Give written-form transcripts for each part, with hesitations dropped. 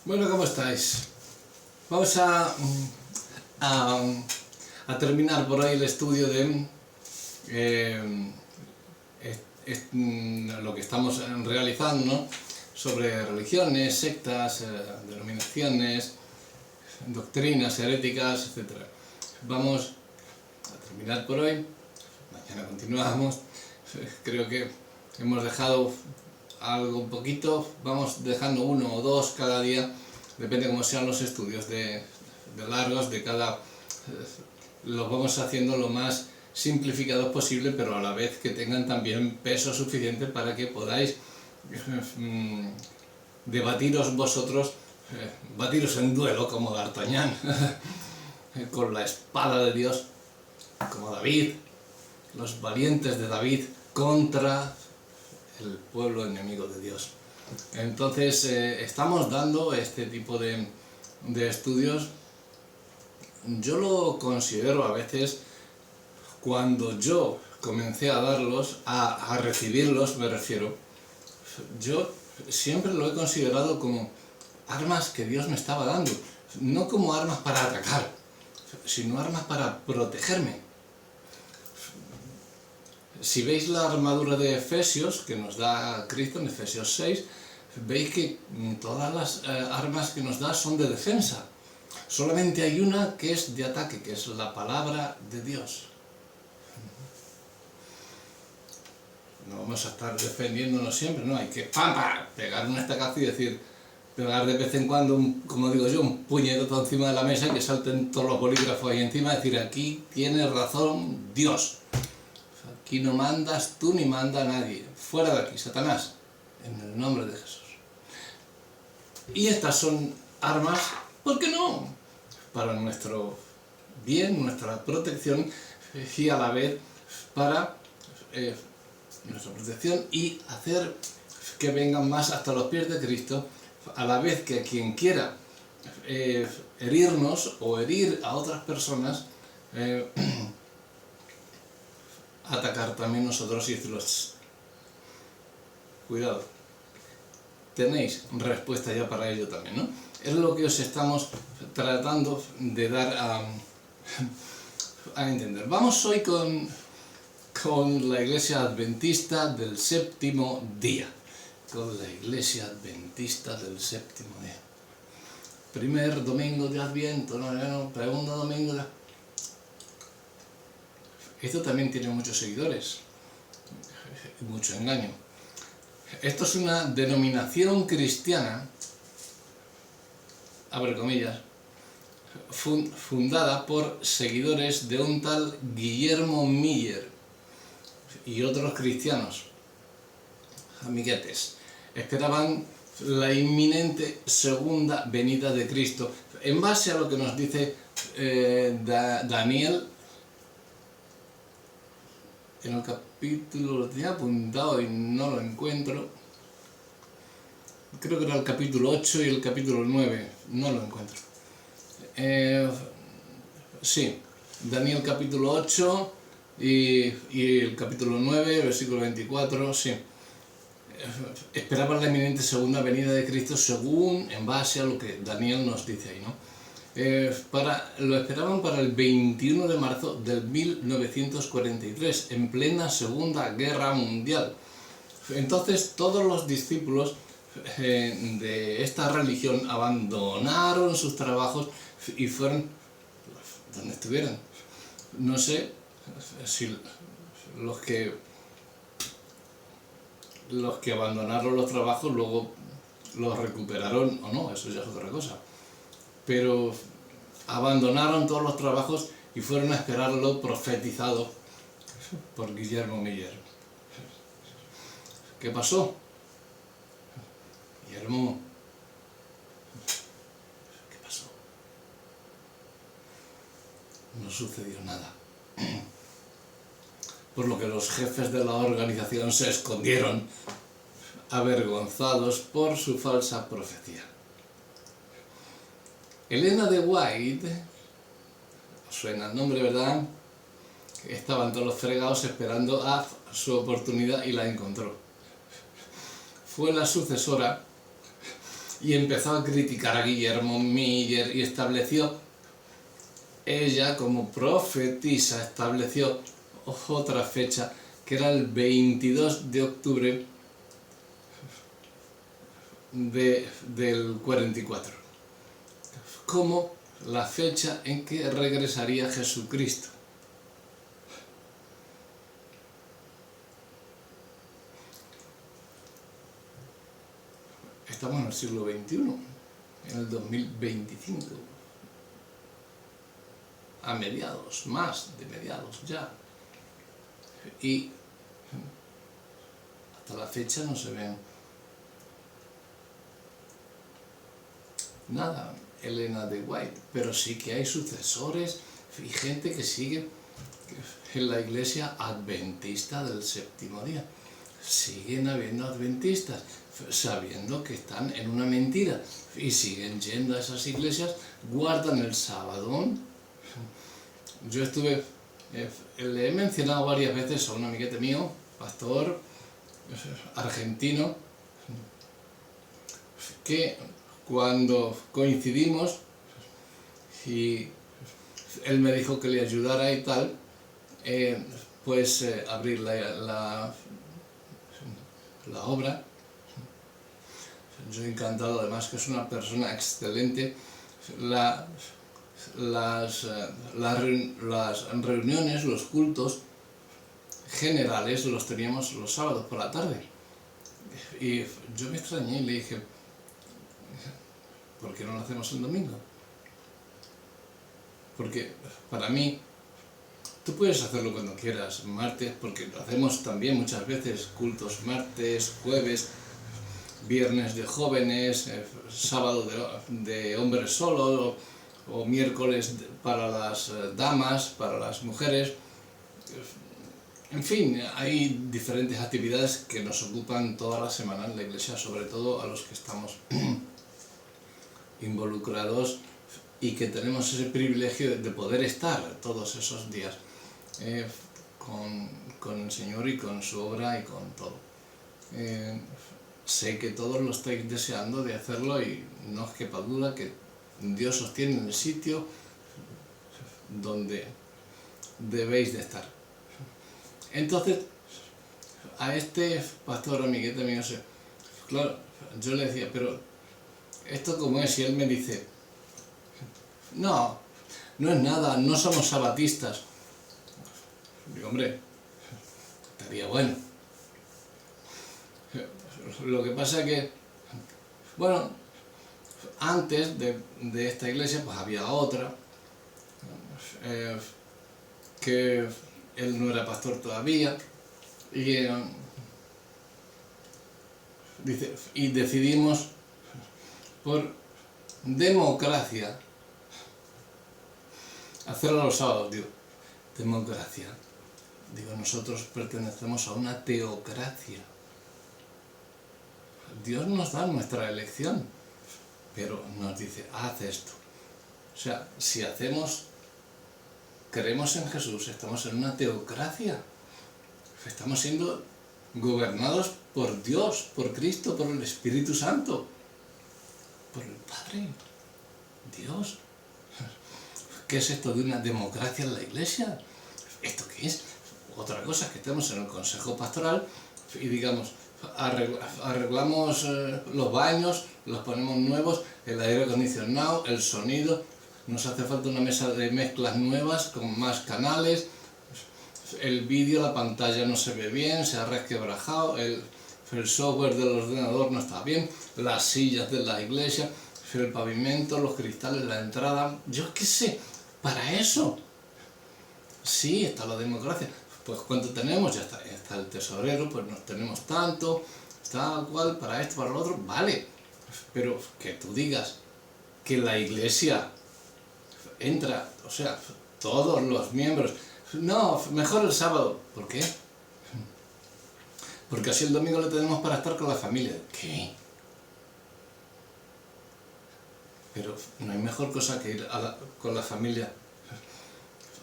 Bueno, ¿cómo estáis? Vamos a, terminar por ahí el estudio de lo que estamos realizando, ¿no? Sobre religiones, sectas, denominaciones, doctrinas heréticas, etc. Vamos a terminar por hoy, mañana continuamos. Creo que hemos dejado algo un poquito, vamos dejando uno o dos cada día, depende cómo sean los estudios de largos, de cada, los vamos haciendo lo más simplificados posible, pero a la vez que tengan también peso suficiente para que podáis debatiros vosotros, batiros en duelo como D'Artagnan, con la espada de Dios, como David, los valientes de David contra el pueblo enemigo de Dios. Entonces estamos dando este tipo de estudios. Yo lo considero a veces, cuando yo comencé a darlos, a recibirlos me refiero, yo siempre lo he considerado como armas que Dios me estaba dando, no como armas para atacar, sino armas para protegerme. Si veis la armadura de Efesios, que nos da Cristo en Efesios 6, veis que todas las armas que nos da son de defensa. Solamente hay una que es de ataque, que es la palabra de Dios. No vamos a estar defendiéndonos siempre, no, hay que pegar un estacazo y decir, pegar de vez en cuando, como digo yo, un puñetazo encima de la mesa y que salten todos los bolígrafos ahí encima y decir, aquí tiene razón Dios. Aquí no mandas tú ni manda nadie. Fuera de aquí, Satanás, en el nombre de Jesús. Y estas son armas, ¿por qué no? Para nuestro bien, nuestra protección y a la vez para nuestra protección y hacer que vengan más hasta los pies de Cristo, a la vez que quien quiera herirnos o herir a otras personas, atacar también nosotros y decirlos, cuidado, tenéis respuesta ya para ello también, ¿no? Es lo que os estamos tratando de dar a entender. Vamos hoy con la Iglesia Adventista del Séptimo Día. Con la Iglesia Adventista del Séptimo Día. Primer domingo de Adviento, segundo domingo de... Esto también tiene muchos seguidores, mucho engaño. Esto es una denominación cristiana, abre comillas, fundada por seguidores de un tal Guillermo Miller y otros cristianos, amiguetes. Esperaban la inminente segunda venida de Cristo, en base a lo que nos dice Daniel. En el capítulo, lo tenía apuntado y no lo encuentro, creo que era el capítulo 8 y el capítulo 9, no lo encuentro. Sí, Daniel capítulo 8 y el capítulo 9, versículo 24, sí. Esperaban la inminente segunda venida de Cristo según, en base a lo que Daniel nos dice ahí, ¿no? Lo esperaban para el 21 de marzo del 1943, en plena Segunda Guerra Mundial. Entonces todos los discípulos de esta religión abandonaron sus trabajos y fueron donde estuvieran. No sé si los que abandonaron los trabajos luego los recuperaron o no, eso ya es otra cosa. Pero abandonaron todos los trabajos y fueron a esperar lo profetizado por Guillermo Miller. ¿Qué pasó? Guillermo, ¿qué pasó? No sucedió nada. Por lo que los jefes de la organización se escondieron, avergonzados por su falsa profecía. Elena de White, suena el nombre, ¿verdad? Estaban todos los fregados esperando a su oportunidad y la encontró. Fue la sucesora y empezó a criticar a Guillermo Miller y estableció, ella como profetisa estableció otra fecha que era el 22 de octubre del 44, como la fecha en que regresaría Jesucristo. Estamos en el siglo XXI, en el 2025, a mediados, más de mediados ya, y hasta la fecha no se ven nada, Elena de White, pero sí que hay sucesores y gente que sigue en la iglesia adventista del séptimo día. Siguen habiendo adventistas, sabiendo que están en una mentira, y siguen yendo a esas iglesias, guardan el sábado. Yo le he mencionado varias veces a un amiguete mío, pastor argentino, que cuando coincidimos y él me dijo que le ayudara y tal, abrir la obra. Yo encantado, además que es una persona excelente. Las reuniones, los cultos generales los teníamos los sábados por la tarde. Y yo me extrañé y le dije, ¿por qué no lo hacemos el domingo? Porque para mí, tú puedes hacerlo cuando quieras, martes, porque lo hacemos también muchas veces, cultos martes, jueves, viernes de jóvenes, sábado de hombres solos, o miércoles para las damas, para las mujeres. En fin, hay diferentes actividades que nos ocupan toda la semana en la iglesia, sobre todo a los que estamos involucrados y que tenemos ese privilegio de poder estar todos esos días con el Señor y con su obra y con todo. Sé que todos lo estáis deseando de hacerlo y no os quepa duda que Dios os tiene en el sitio donde debéis de estar. Entonces, a este pastor amiguete mío, claro, yo le decía, pero ¿esto cómo es? Y él me dice, no es nada, no somos sabatistas. Digo, hombre, estaría bueno. Lo que pasa es que, bueno, antes de esta iglesia pues había otra, que él no era pastor todavía, y decidimos por democracia hacerlo los sábados. Digo, democracia. Digo, nosotros pertenecemos a una teocracia. Dios nos da nuestra elección, pero nos dice, haz esto. O sea, si creemos en Jesús, estamos en una teocracia. Estamos siendo gobernados por Dios, por Cristo, por el Espíritu Santo, por el Padre, Dios. ¿Qué es esto de una democracia en la iglesia? ¿Esto qué es? Otra cosa es que estemos en el consejo pastoral y digamos, arreglamos los baños, los ponemos nuevos, el aire acondicionado, el sonido, nos hace falta una mesa de mezclas nuevas con más canales, el vídeo, la pantalla no se ve bien, se ha resquebrajado, el software del ordenador no está bien, las sillas de la iglesia, el pavimento, los cristales, la entrada, yo qué sé, para eso. Sí, está la democracia. Pues ¿cuánto tenemos? Ya está el tesorero, pues no tenemos tanto, tal cual, para esto, para lo otro, vale. Pero que tú digas que la iglesia entra, o sea, todos los miembros, no, mejor el sábado. ¿Por qué? Porque así el domingo lo tenemos para estar con la familia. ¿Qué? Pero no hay mejor cosa que ir con la familia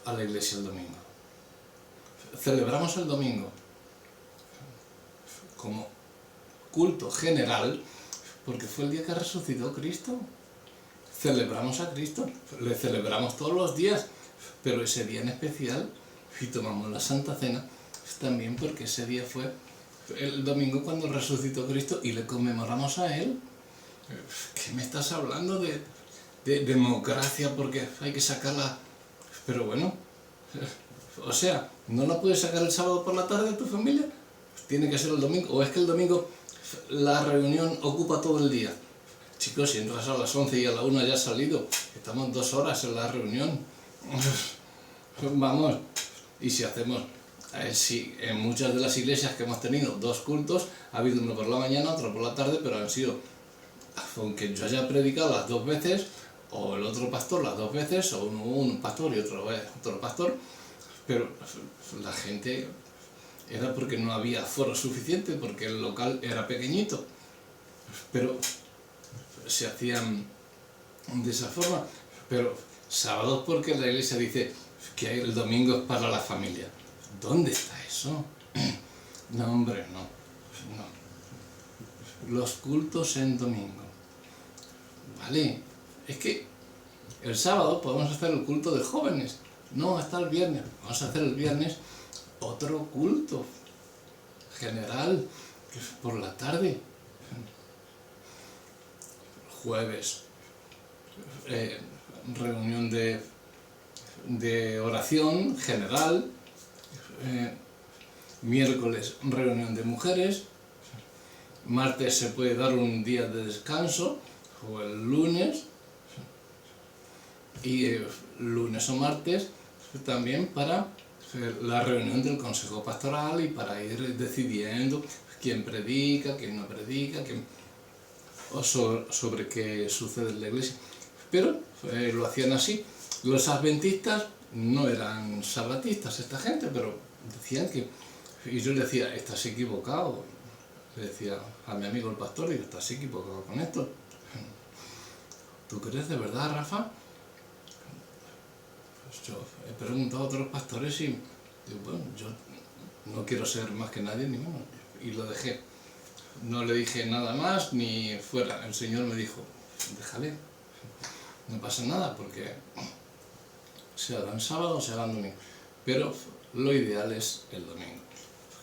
a la iglesia el domingo. Celebramos el domingo como culto general, porque fue el día que resucitó Cristo. Celebramos a Cristo, le celebramos todos los días, pero ese día en especial, y tomamos la Santa Cena, también porque ese día fue el domingo cuando resucitó Cristo y le conmemoramos a Él. ¿Qué me estás hablando de democracia porque hay que sacarla? Pero bueno, o sea, ¿no la puedes sacar el sábado por la tarde a tu familia? Tiene que ser el domingo, o es que el domingo la reunión ocupa todo el día. Chicos, si entras a las 11 y a la 1 ya has salido, estamos 2 horas en la reunión. Vamos, y si hacemos, sí, en muchas de las iglesias que hemos tenido 2 cultos, ha habido uno por la mañana, otro por la tarde, pero han sido, aunque yo haya predicado las 2 veces, o el otro pastor las 2 veces, o un pastor y otro pastor, pero la gente era porque no había aforo suficiente, porque el local era pequeñito, pero se hacían de esa forma. Pero sábados porque la iglesia dice que el domingo es para la familia. ¿Dónde está eso? No, hombre, no. Los cultos en domingo. Vale, es que el sábado podemos hacer el culto de jóvenes. No, hasta el viernes. Vamos a hacer el viernes otro culto general, que es por la tarde. Jueves, reunión de oración general, miércoles, reunión de mujeres, martes se puede dar un día de descanso, o el lunes, y lunes o martes también para la reunión del consejo pastoral y para ir decidiendo quién predica, quién no predica, o sobre qué sucede en la iglesia. Pero lo hacían así. Los adventistas no eran sabatistas esta gente, pero decían que... Y yo le decía, estás equivocado. Le decía a mi amigo el pastor, digo, estás equivocado con esto. ¿Tú crees de verdad, Rafa? Pues yo he preguntado a otros pastores y digo, bueno, yo no quiero ser más que nadie ni menos. Y lo dejé. No le dije nada más ni fuera. El Señor me dijo, déjale, no pasa nada porque se haga en sábado o se haga en domingo. Pero lo ideal es el domingo.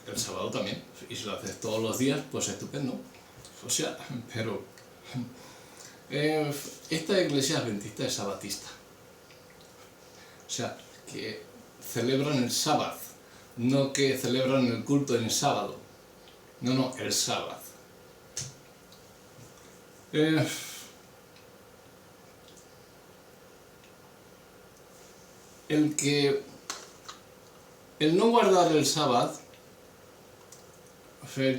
El sábado también. Y si lo haces todos los días, pues estupendo. O sea, pero esta iglesia adventista es sabatista. O sea, que celebran el sábado, no que celebran el culto en el sábado. No, el sábado. El no guardar el sábado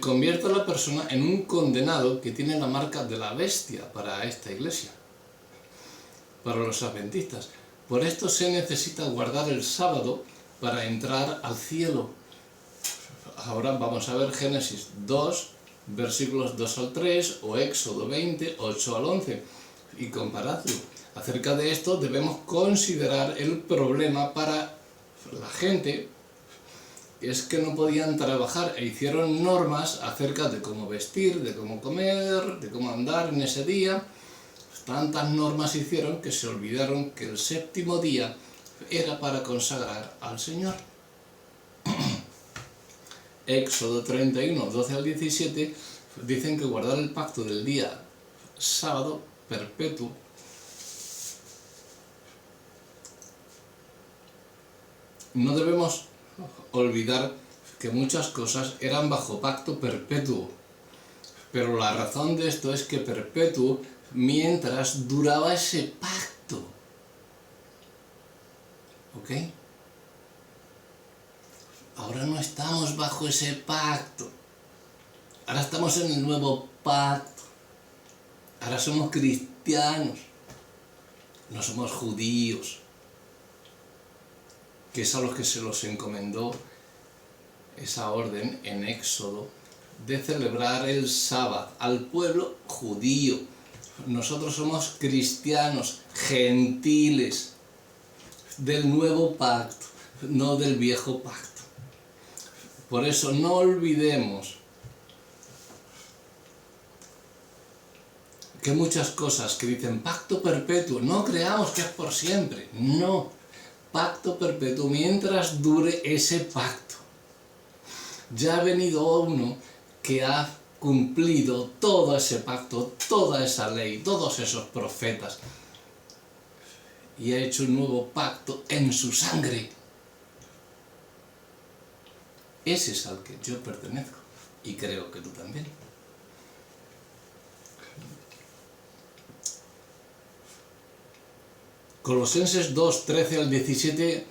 convierte a la persona en un condenado que tiene la marca de la bestia para esta iglesia, para los adventistas. Por esto se necesita guardar el sábado para entrar al cielo. Ahora vamos a ver Génesis 2, versículos 2 al 3, o Éxodo 20, 8 al 11, y comparadlo. Acerca de esto debemos considerar el problema para la gente, es que no podían trabajar e hicieron normas acerca de cómo vestir, de cómo comer, de cómo andar en ese día. Tantas normas hicieron que se olvidaron que el séptimo día era para consagrar al Señor. Éxodo 31, 12 al 17 dicen que guardar el pacto del día sábado perpetuo no debemos olvidar que muchas cosas eran bajo pacto perpetuo, pero la razón de esto es que perpetuo mientras duraba ese pacto. ¿Ok? Ahora no estamos bajo ese pacto. Ahora estamos en el nuevo pacto. Ahora somos cristianos. No somos judíos, que es a los que se los encomendó esa orden en Éxodo de celebrar el sábado al pueblo judío. Nosotros somos cristianos, gentiles, del nuevo pacto, no del viejo pacto. Por eso no olvidemos que muchas cosas que dicen pacto perpetuo, no creamos que es por siempre, no, pacto perpetuo mientras dure ese pacto. Ya ha venido uno que ha cumplido todo ese pacto, toda esa ley, todos esos profetas, y ha hecho un nuevo pacto en su sangre. Ese es al que yo pertenezco, y creo que tú también. Colosenses 2, 13 al 17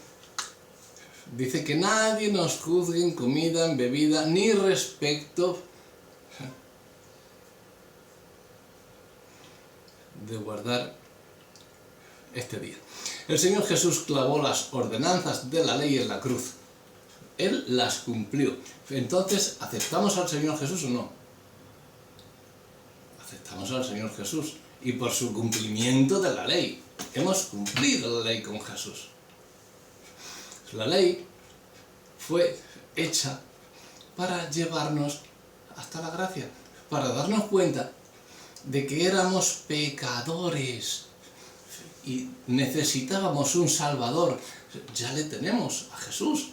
dice que nadie nos juzgue en comida, en bebida, ni respecto de guardar este día. El Señor Jesús clavó las ordenanzas de la ley en la cruz. Él las cumplió. Entonces, ¿aceptamos al Señor Jesús o no? Aceptamos al Señor Jesús. Y por su cumplimiento de la ley. Hemos cumplido la ley con Jesús. La ley fue hecha para llevarnos hasta la gracia. Para darnos cuenta de que éramos pecadores. Y necesitábamos un Salvador. Ya le tenemos a Jesús.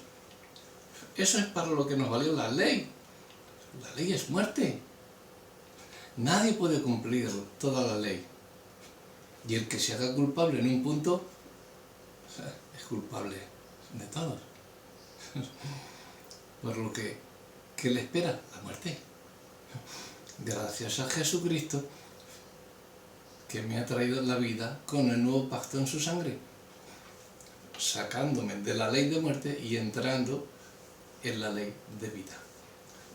Eso es para lo que nos valió la ley. La ley es muerte. Nadie puede cumplir toda la ley. Y el que se haga culpable en un punto, es culpable de todos. Por lo que, ¿qué le espera? La muerte. Gracias a Jesucristo, que me ha traído la vida con el nuevo pacto en su sangre, sacándome de la ley de muerte y entrando en la ley de vida,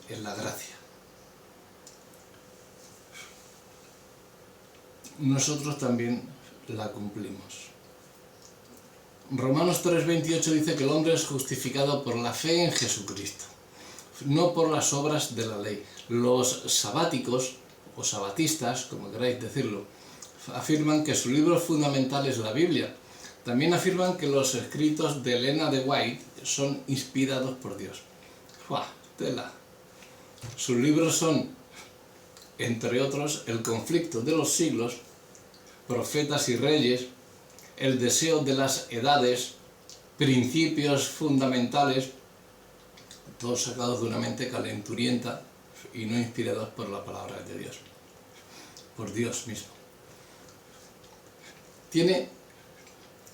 en la gracia. Nosotros también la cumplimos. Romanos 3:28 dice que el hombre es justificado por la fe en Jesucristo, no por las obras de la ley. Los sabáticos, o sabatistas, como queráis decirlo, afirman que su libro fundamental es la Biblia. También afirman que los escritos de Elena de White son inspirados por Dios. ¡Fua! Tela. Sus libros son, entre otros, El conflicto de los siglos, Profetas y reyes, El deseo de las edades, Principios fundamentales, todos sacados de una mente calenturienta y no inspirados por la palabra de Dios, por Dios mismo. Tiene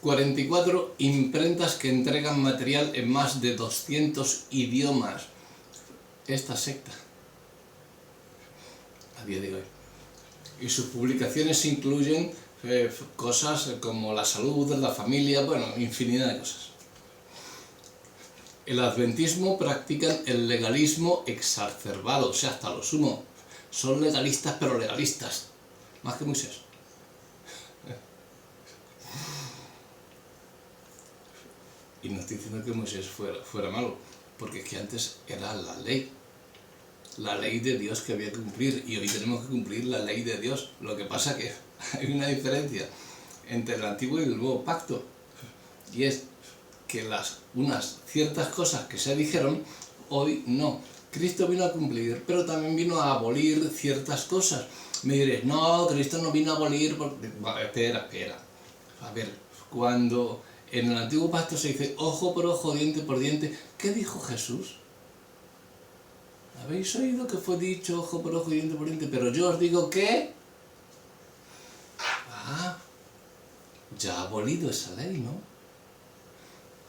44 imprentas que entregan material en más de 200 idiomas. Esta secta, a día de hoy. Y sus publicaciones incluyen cosas como la salud, la familia, bueno, infinidad de cosas. El adventismo practican el legalismo exacerbado, o sea, hasta lo sumo. Son legalistas, pero legalistas, más que Moisés. Y no estoy diciendo que Moisés fuera malo, porque es que antes era la ley de Dios que había que cumplir, y hoy tenemos que cumplir la ley de Dios. Lo que pasa que hay una diferencia entre el antiguo y el nuevo pacto, y es que unas ciertas cosas que se dijeron, hoy no. Cristo vino a cumplir, pero también vino a abolir ciertas cosas. Me diréis, no, Cristo no vino a abolir, espera. A ver, cuando en el antiguo pacto se dice ojo por ojo, diente por diente, ¿qué dijo Jesús? ¿Habéis oído que fue dicho ojo por ojo, diente por diente? Pero yo os digo que... ya ha abolido esa ley, ¿no?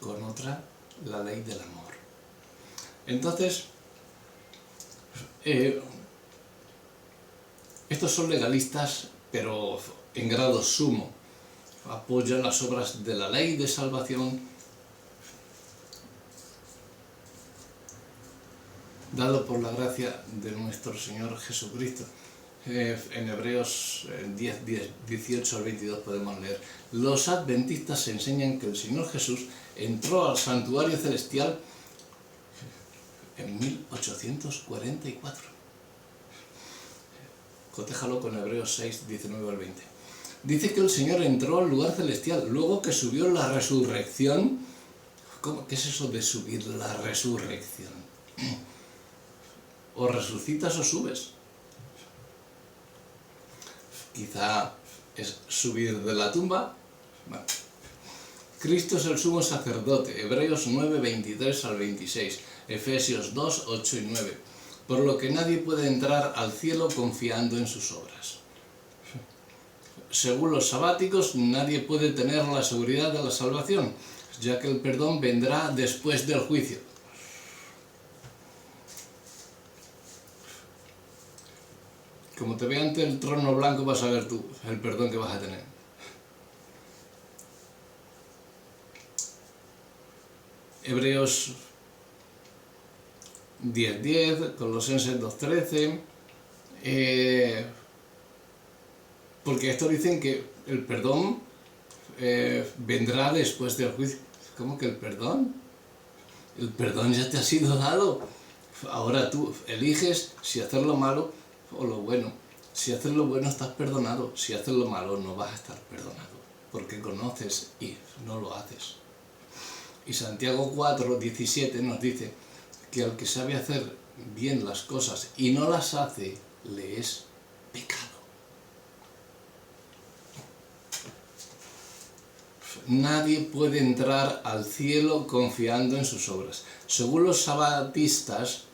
Con otra, la ley del amor. Entonces, estos son legalistas, pero en grado sumo. Apoyan las obras de la ley de salvación dado por la gracia de nuestro Señor Jesucristo. En Hebreos 10, 18 al 22 podemos leer: los adventistas enseñan que el Señor Jesús entró al santuario celestial en 1844. Cotéjalo con Hebreos 6, 19 al 20. Dice que el Señor entró al lugar celestial, luego que subió la resurrección. ¿Cómo? ¿Qué es eso de subir la resurrección? O resucitas o subes. quizá es subir de la tumba. Bueno. Cristo es el sumo sacerdote, Hebreos 9, 23 al 26, Efesios 2, 8 y 9, por lo que nadie puede entrar al cielo confiando en sus obras. Según los sabáticos, nadie puede tener la seguridad de la salvación, ya que el perdón vendrá después del juicio. Como te veas ante el trono blanco vas a ver tú el perdón que vas a tener. Hebreos 10:10, Colosenses 2:13, porque estos dicen que el perdón vendrá después del juicio. ¿Cómo que el perdón? El perdón ya te ha sido dado. Ahora tú eliges si hacer lo malo o lo bueno. Si haces lo bueno estás perdonado, si haces lo malo no vas a estar perdonado, porque conoces y no lo haces. Y Santiago 4:17 nos dice que al que sabe hacer bien las cosas y no las hace, le es pecado. Nadie puede entrar al cielo confiando en sus obras. Según los sabatistas,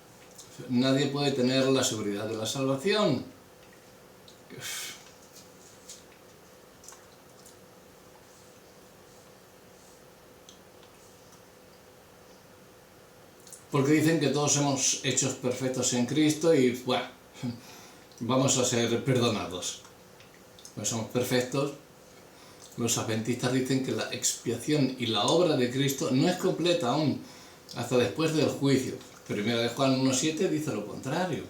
nadie puede tener la seguridad de la salvación. Porque dicen que todos somos hechos perfectos en Cristo y, bueno, vamos a ser perdonados. No somos perfectos. Los adventistas dicen que la expiación y la obra de Cristo no es completa aún, hasta después del juicio. Primera de Juan 1:7 dice lo contrario,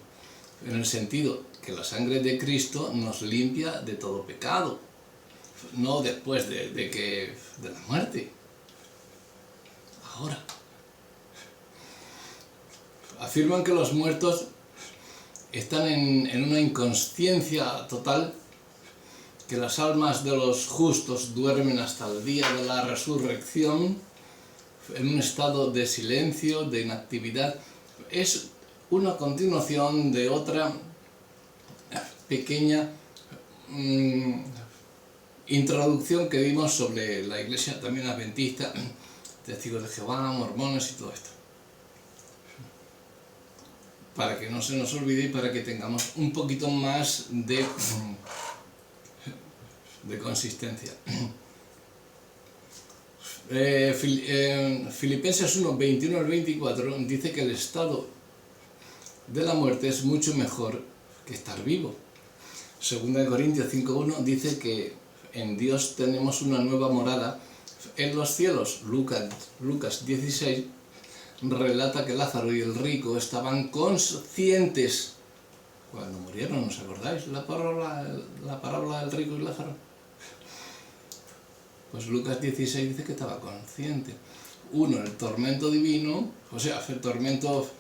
en el sentido que la sangre de Cristo nos limpia de todo pecado, no después de la muerte. Ahora. Afirman que los muertos están en una inconsciencia total, que las almas de los justos duermen hasta el día de la resurrección, en un estado de silencio, de inactividad. Es una continuación de otra pequeña introducción que dimos sobre la iglesia también adventista, testigos de Jehová, mormones y todo esto. Para que no se nos olvide y para que tengamos un poquito más de consistencia. Filipenses 1, 21 al 24 dice que el estado de la muerte es mucho mejor que estar vivo. Segunda de Corintios 5:1 dice que en Dios tenemos una nueva morada en los cielos. Lucas 16 relata que Lázaro y el rico estaban conscientes cuando murieron. ¿Os acordáis la parábola del rico y Lázaro? Pues Lucas 16 dice que estaba consciente. Uno, el tormento divino, o sea, el tormento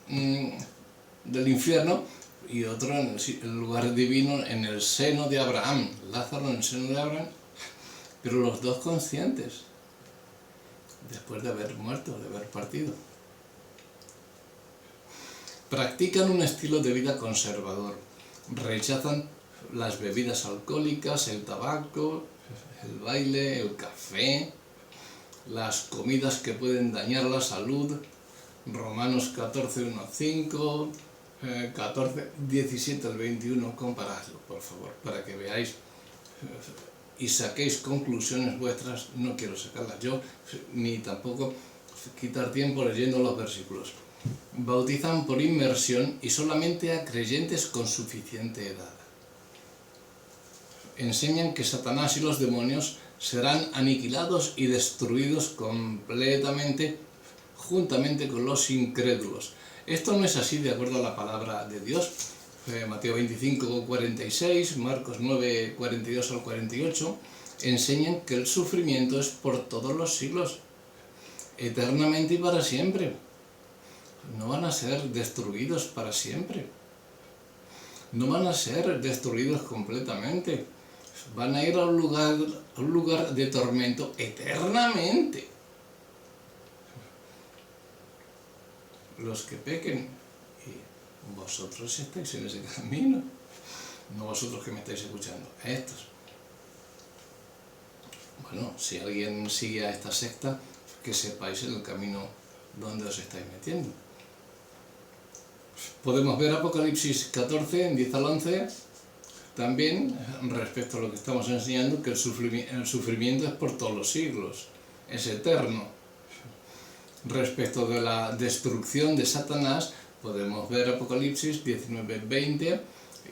del infierno, y otro en el lugar divino, en el seno de Abraham. Lázaro en el seno de Abraham, pero los dos conscientes, después de haber muerto, de haber partido. Practican un estilo de vida conservador, rechazan las bebidas alcohólicas, el tabaco, el baile, el café, las comidas que pueden dañar la salud. Romanos 14:1-5, 14:17 al 21, comparadlo, por favor, para que veáis y saquéis conclusiones vuestras. No quiero sacarlas yo, ni tampoco quitar tiempo leyendo los versículos. Bautizan por inmersión y solamente a creyentes con suficiente edad. Enseñan que Satanás y los demonios serán aniquilados y destruidos completamente juntamente con los incrédulos. Esto no es así de acuerdo a la palabra de Dios. Mateo 25:46, Marcos 9:42 al 48, enseñan que el sufrimiento es por todos los siglos, eternamente y para siempre. No van a ser destruidos para siempre. No van a ser destruidos completamente. Van a ir a un lugar de tormento eternamente. Los que pequen, y vosotros estáis en ese camino. no vosotros que me estáis escuchando, a estos. Bueno, si alguien sigue a esta secta, que sepáis el camino donde os estáis metiendo. Podemos ver Apocalipsis 14, 10 al 11, también respecto a lo que estamos enseñando, que el sufrimiento es por todos los siglos, es eterno. Respecto de la destrucción de Satanás, podemos ver Apocalipsis 19, 20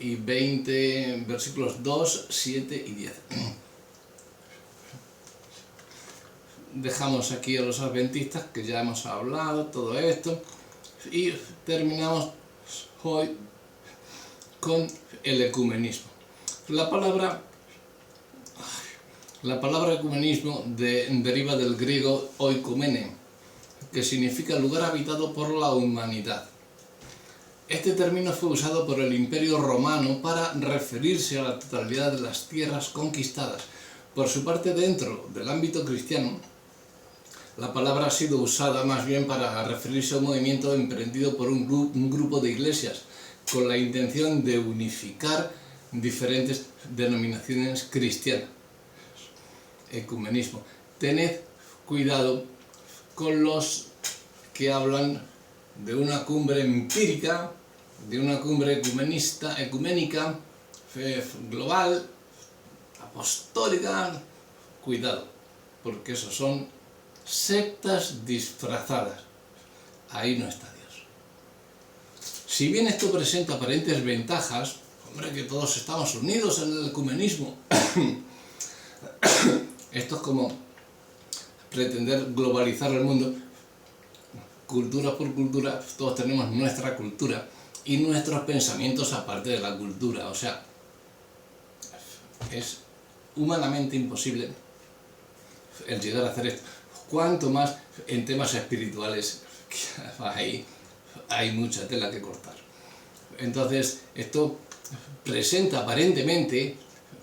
y 20, versículos 2, 7 y 10. Dejamos aquí a los adventistas, que ya hemos hablado todo esto, y terminamos hoy con el ecumenismo. La palabra ecumenismo deriva del griego oikumene, que significa lugar habitado por la humanidad. Este término fue usado por el Imperio Romano para referirse a la totalidad de las tierras conquistadas. Por su parte, dentro del ámbito cristiano, la palabra ha sido usada más bien para referirse a un movimiento emprendido por un grupo de iglesias con la intención de unificar diferentes denominaciones cristianas. Ecumenismo. Tened cuidado con los que hablan de una cumbre empírica, de una cumbre ecuménica, global, apostólica. Cuidado, porque esos son sectas disfrazadas. Ahí no está Dios. Si bien esto presenta aparentes ventajas, hombre, que todos estamos unidos en el ecumenismo, esto es como pretender globalizar el mundo, cultura por cultura. Todos tenemos nuestra cultura y nuestros pensamientos aparte de la cultura, o sea, es humanamente imposible el llegar a hacer esto. Cuanto más en temas espirituales, hay mucha tela que cortar. Entonces, esto presenta aparentemente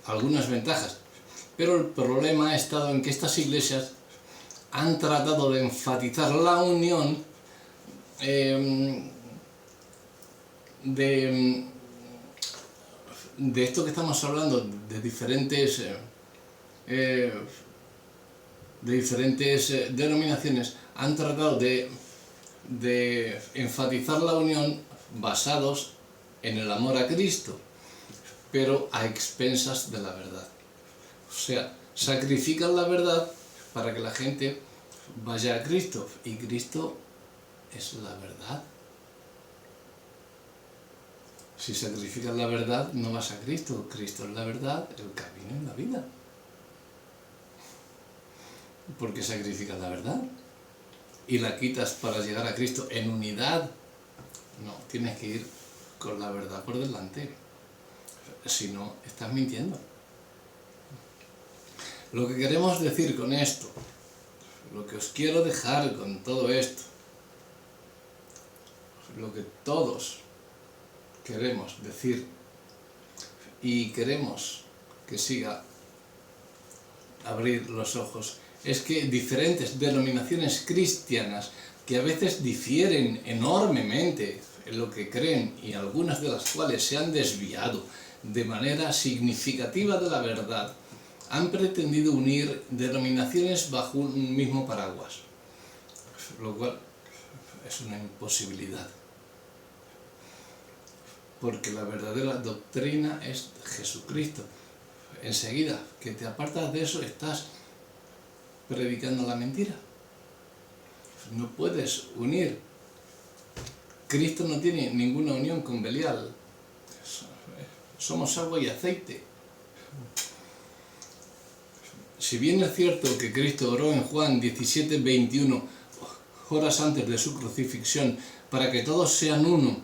algunas ventajas, pero el problema ha estado en que estas iglesias han tratado de enfatizar la unión de esto que estamos hablando, de diferentes denominaciones. Han tratado de enfatizar la unión basados en el amor a Cristo, pero a expensas de la verdad. O sea, sacrifican la verdad para que la gente vaya a Cristo, y Cristo es la verdad. Si sacrificas la verdad, no vas a Cristo. Cristo es la verdad, el camino y la vida. ¿Por qué sacrificas la verdad? Y la quitas para llegar a Cristo en unidad. No, tienes que ir con la verdad por delante. Si no, estás mintiendo. Lo que queremos decir con esto, lo que os quiero dejar con todo esto, lo que todos queremos decir y queremos que siga abrir los ojos, es que diferentes denominaciones cristianas, que a veces difieren enormemente en lo que creen, y algunas de las cuales se han desviado de manera significativa de la verdad, han pretendido unir denominaciones bajo un mismo paraguas, lo cual es una imposibilidad, porque la verdadera doctrina es Jesucristo. Enseguida que te apartas de eso, estás predicando la mentira. No puedes unir. Cristo no tiene ninguna unión con Belial. Somos agua y aceite. Si bien es cierto que Cristo oró en Juan 17, 21, horas antes de su crucifixión, para que todos sean uno,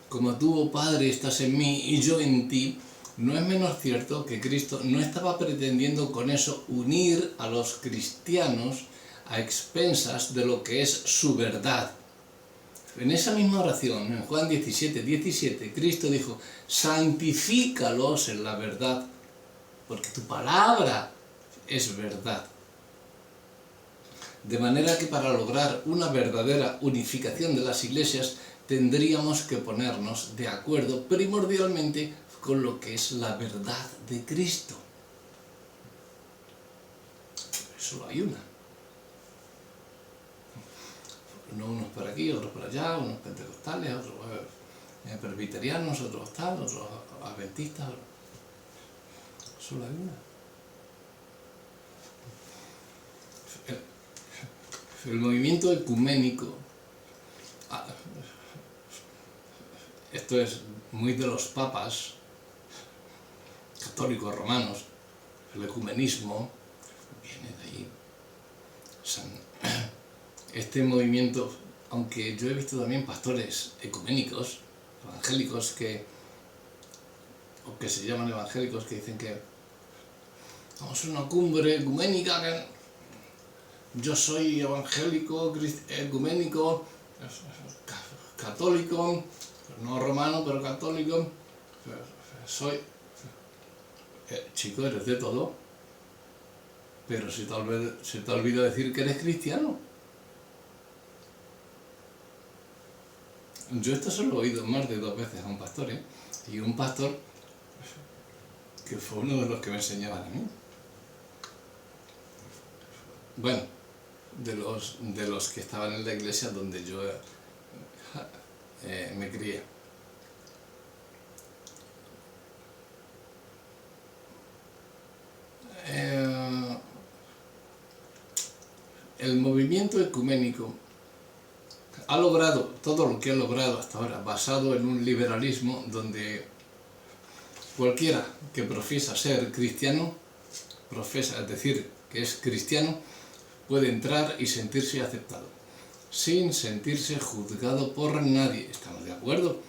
como tú, oh Padre, estás en mí y yo en ti, no es menos cierto que Cristo no estaba pretendiendo con eso unir a los cristianos a expensas de lo que es su verdad. En esa misma oración, en Juan 17, 17, Cristo dijo: santifícalos en la verdad, porque tu palabra es verdad. De manera que para lograr una verdadera unificación de las iglesias, tendríamos que ponernos de acuerdo primordialmente con lo que es la verdad de Cristo. Solo hay una. No unos por aquí, otros por allá, unos pentecostales, otros presbiterianos, otros tal, otros adventistas. Solo hay una. El movimiento ecuménico, esto es muy de los papas católicos romanos, el ecumenismo viene de ahí. Este movimiento, aunque yo he visto también pastores ecuménicos, evangélicos, o que se llaman evangélicos, que dicen que vamos a una cumbre ecuménica, que yo soy evangélico, ecuménico, católico, no romano, pero católico, soy... chico, eres de todo, pero se te olvida decir que eres cristiano. Yo esto se lo he oído más de 2 veces a un pastor, y un pastor que fue uno de los que me enseñaban a mí. Bueno, de los que estaban en la iglesia donde yo me crié. El movimiento ecuménico ha logrado todo lo que ha logrado hasta ahora, basado en un liberalismo donde cualquiera que profesa ser cristiano, es decir, que es cristiano, puede entrar y sentirse aceptado, sin sentirse juzgado por nadie. Estamos de acuerdo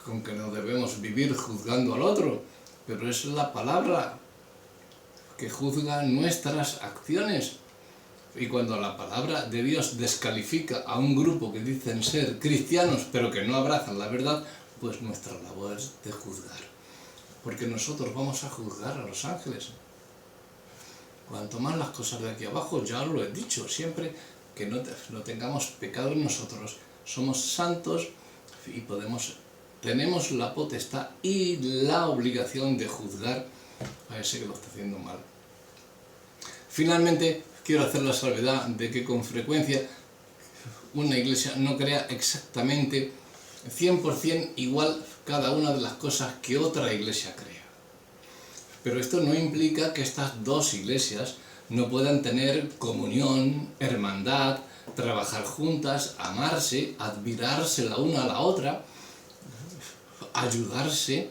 con que no debemos vivir juzgando al otro, pero es la palabra que juzga nuestras acciones. Y cuando la palabra de Dios descalifica a un grupo que dicen ser cristianos, pero que no abrazan la verdad, pues nuestra labor es de juzgar. Porque nosotros vamos a juzgar a los ángeles. Cuanto más las cosas de aquí abajo, ya lo he dicho siempre, que no tengamos pecado en nosotros. Somos santos y tenemos la potestad y la obligación de juzgar a ese que lo está haciendo mal. Finalmente, quiero hacer la salvedad de que con frecuencia una iglesia no crea exactamente 100% igual cada una de las cosas que otra iglesia crea. Pero esto no implica que estas dos iglesias no puedan tener comunión, hermandad, trabajar juntas, amarse, admirarse la una a la otra, ayudarse.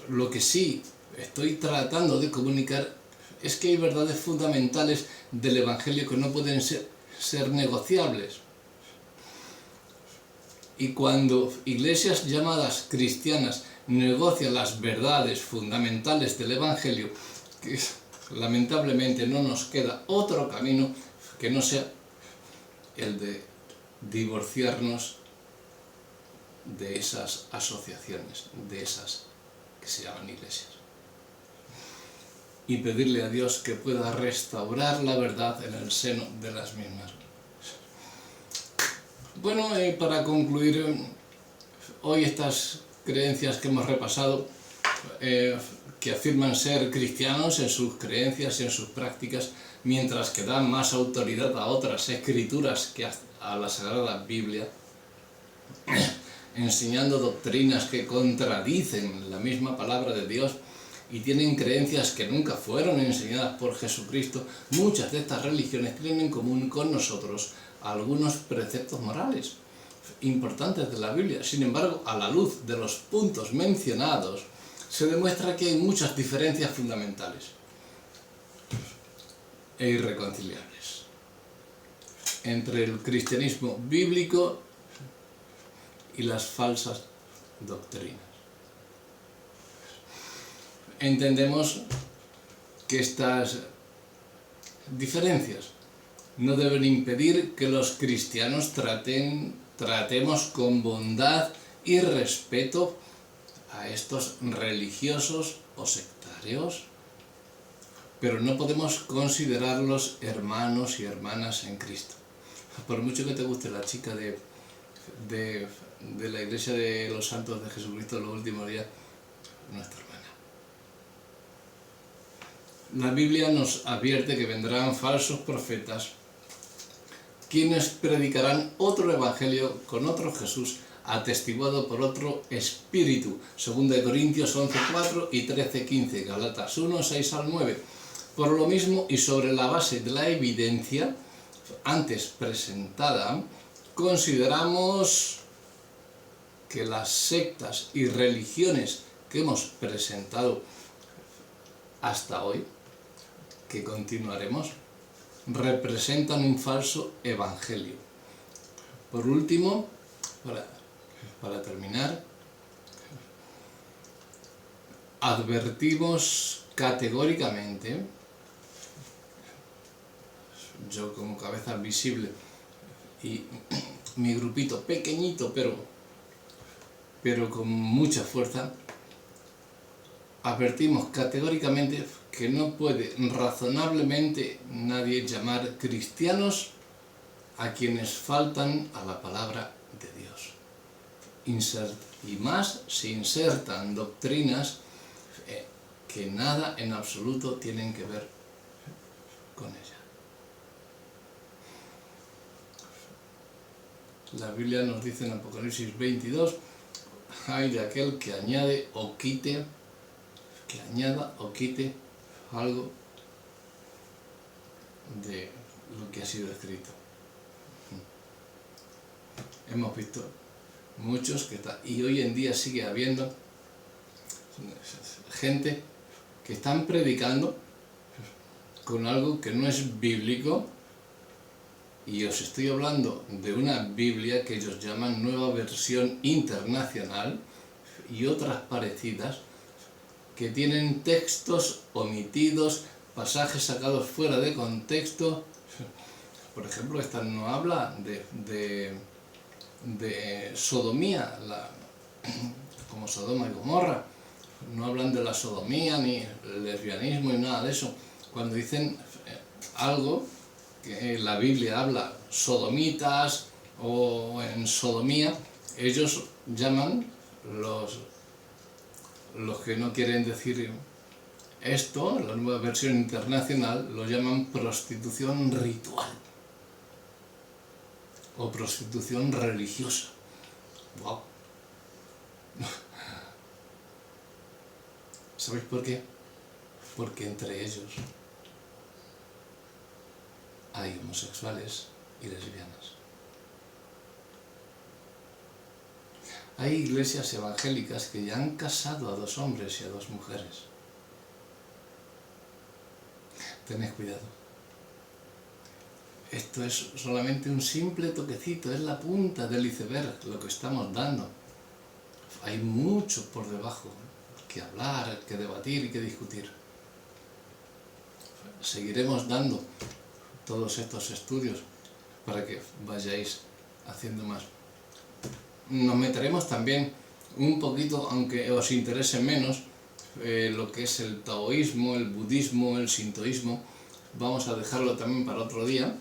Lo que sí estoy tratando de comunicar es que hay verdades fundamentales del Evangelio que no pueden ser negociables. Y cuando iglesias llamadas cristianas negocian las verdades fundamentales del Evangelio, que lamentablemente no nos queda otro camino que no sea el de divorciarnos de esas asociaciones, de esas que se llaman iglesias. Y pedirle a Dios que pueda restaurar la verdad en el seno de las mismas. Bueno, para concluir, hoy estas creencias que hemos repasado, que afirman ser cristianos en sus creencias y en sus prácticas, mientras que dan más autoridad a otras escrituras que a la Sagrada Biblia, enseñando doctrinas que contradicen la misma palabra de Dios, y tienen creencias que nunca fueron enseñadas por Jesucristo. Muchas de estas religiones tienen en común con nosotros algunos preceptos morales importantes de la Biblia. Sin embargo, a la luz de los puntos mencionados, se demuestra que hay muchas diferencias fundamentales e irreconciliables entre el cristianismo bíblico y las falsas doctrinas. Entendemos que estas diferencias no deben impedir que los cristianos tratemos con bondad y respeto a estos religiosos o sectarios, pero no podemos considerarlos hermanos y hermanas en Cristo. Por mucho que te guste la chica de la Iglesia de los Santos de Jesucristo de los Últimos Días, nuestra hermana. La Biblia nos advierte que vendrán falsos profetas, quienes predicarán otro evangelio con otro Jesús, atestiguado por otro espíritu. 2 Corintios 11:4 y 13:15, Galatas 1:6 al 9. Por lo mismo, y sobre la base de la evidencia antes presentada, consideramos que las sectas y religiones que hemos presentado hasta hoy, que continuaremos, representan un falso evangelio. Por último, para terminar, advertimos categóricamente, yo como cabeza visible y mi grupito pequeñito pero con mucha fuerza, advertimos categóricamente que no puede razonablemente nadie llamar cristianos a quienes faltan a la palabra de Dios. Y más se insertan doctrinas que nada en absoluto tienen que ver con ella. La Biblia nos dice en Apocalipsis 22, ay de aquel que añade o quite, que añada o quite algo de lo que ha sido escrito. Hemos visto muchos que están, y hoy en día sigue habiendo gente que están predicando con algo que no es bíblico, y os estoy hablando de una Biblia que ellos llaman Nueva Versión Internacional y otras parecidas, que tienen textos omitidos, pasajes sacados fuera de contexto. Por ejemplo, esta no habla de sodomía, como Sodoma y Gomorra. No hablan de la sodomía, ni el lesbianismo, y nada de eso. Cuando dicen algo que la Biblia habla sodomitas o en sodomía, ellos llaman, los que no quieren decir esto, la Nueva Versión Internacional, lo llaman prostitución ritual o prostitución religiosa. ¡Wow! ¿Sabéis por qué? Porque entre ellos hay homosexuales y lesbianas. Hay iglesias evangélicas que ya han casado a 2 hombres y a 2 mujeres. Tened cuidado. Esto es solamente un simple toquecito, es la punta del iceberg, lo que estamos dando. Hay mucho por debajo que hablar, que debatir y que discutir. Seguiremos dando todos estos estudios para que vayáis haciendo más. Nos meteremos también un poquito, aunque os interese menos, lo que es el taoísmo, el budismo, el sintoísmo. Vamos a dejarlo también para otro día,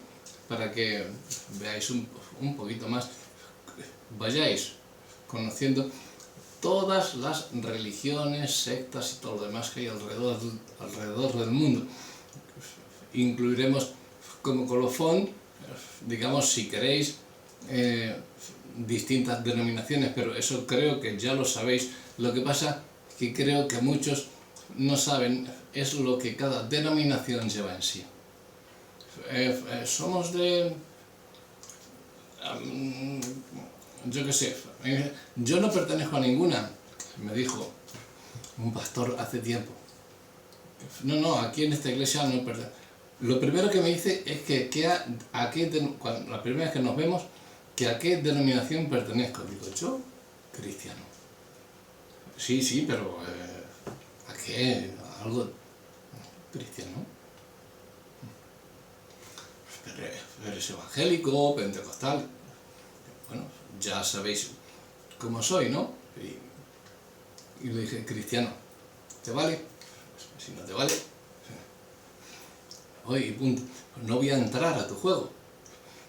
para que veáis un poquito más, vayáis conociendo todas las religiones, sectas y todo lo demás que hay alrededor del mundo. Incluiremos como colofón, digamos, si queréis, distintas denominaciones, pero eso creo que ya lo sabéis. Lo que pasa es que creo que muchos no saben es lo que cada denominación lleva en sí. Somos de... yo qué sé, yo no pertenezco a ninguna, me dijo un pastor hace tiempo. No, aquí en esta iglesia no pertenezco. Lo primero que me dice es que la primera vez que nos vemos, que a qué denominación pertenezco. Digo, yo, cristiano. Sí, pero ¿a qué? ¿Algo cristiano? Pero eres evangélico, pentecostal. Bueno, ya sabéis cómo soy, ¿no? Y le dije, cristiano, ¿te vale? Si no te vale, oye, punto. No voy a entrar a tu juego,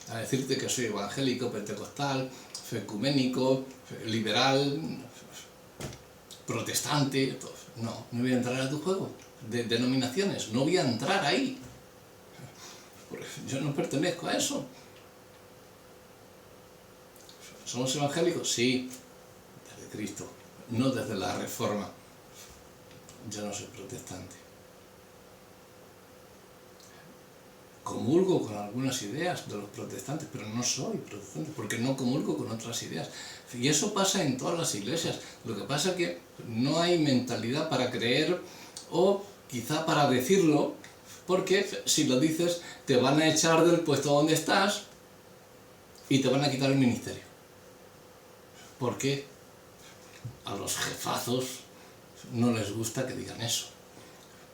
a decirte que soy evangélico, pentecostal, ecuménico, liberal, protestante, no voy a entrar a tu juego de denominaciones, no voy a entrar ahí. Porque yo no pertenezco a eso. ¿Somos evangélicos? Sí, desde Cristo, no desde la Reforma. Yo no soy protestante. Comulgo con algunas ideas de los protestantes, pero no soy protestante, porque no comulgo con otras ideas. Y eso pasa en todas las iglesias. Lo que pasa es que no hay mentalidad para creer, o quizá para decirlo, porque si lo dices te van a echar del puesto donde estás y te van a quitar el ministerio. Porque a los jefazos no les gusta que digan eso,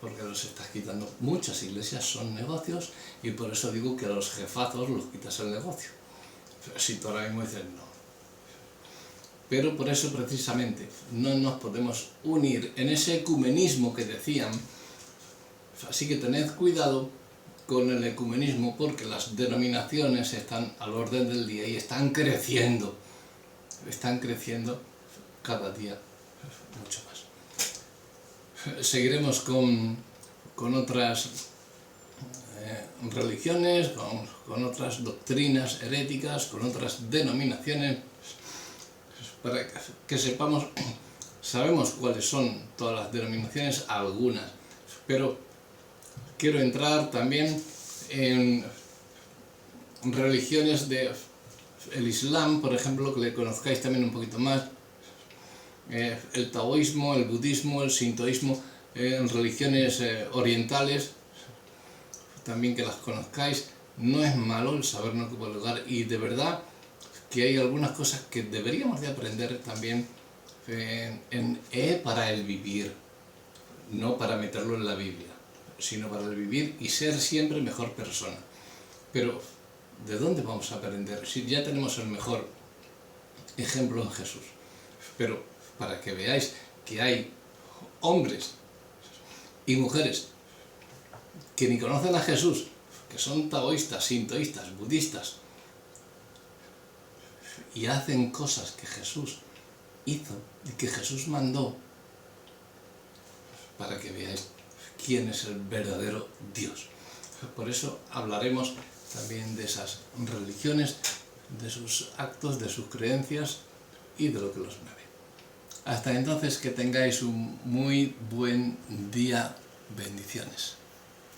porque los estás quitando. Muchas iglesias son negocios y por eso digo que a los jefazos los quitas el negocio. Pero si tú ahora mismo dices no. Pero por eso precisamente no nos podemos unir en ese ecumenismo que decían. Así que tened cuidado con el ecumenismo, porque las denominaciones están al orden del día y están creciendo cada día mucho más. Seguiremos con otras religiones, con otras doctrinas heréticas, con otras denominaciones, para que sabemos cuáles son todas las denominaciones, algunas, pero quiero entrar también en religiones del Islam, por ejemplo, que le conozcáis también un poquito más, el taoísmo, el budismo, el sintoísmo, en religiones orientales, también que las conozcáis. No es malo el saber no ocupar lugar, y de verdad que hay algunas cosas que deberíamos de aprender también para el vivir, no para meterlo en la Biblia, sino para el vivir y ser siempre mejor persona. Pero ¿de dónde vamos a aprender? Si ya tenemos el mejor ejemplo en Jesús. Pero para que veáis que hay hombres y mujeres que ni conocen a Jesús, que son taoístas, sintoístas, budistas, y hacen cosas que Jesús hizo y que Jesús mandó, para que veáis quién es el verdadero Dios. Por eso hablaremos también de esas religiones, de sus actos, de sus creencias y de lo que los mueve. Hasta entonces, que tengáis un muy buen día. Bendiciones.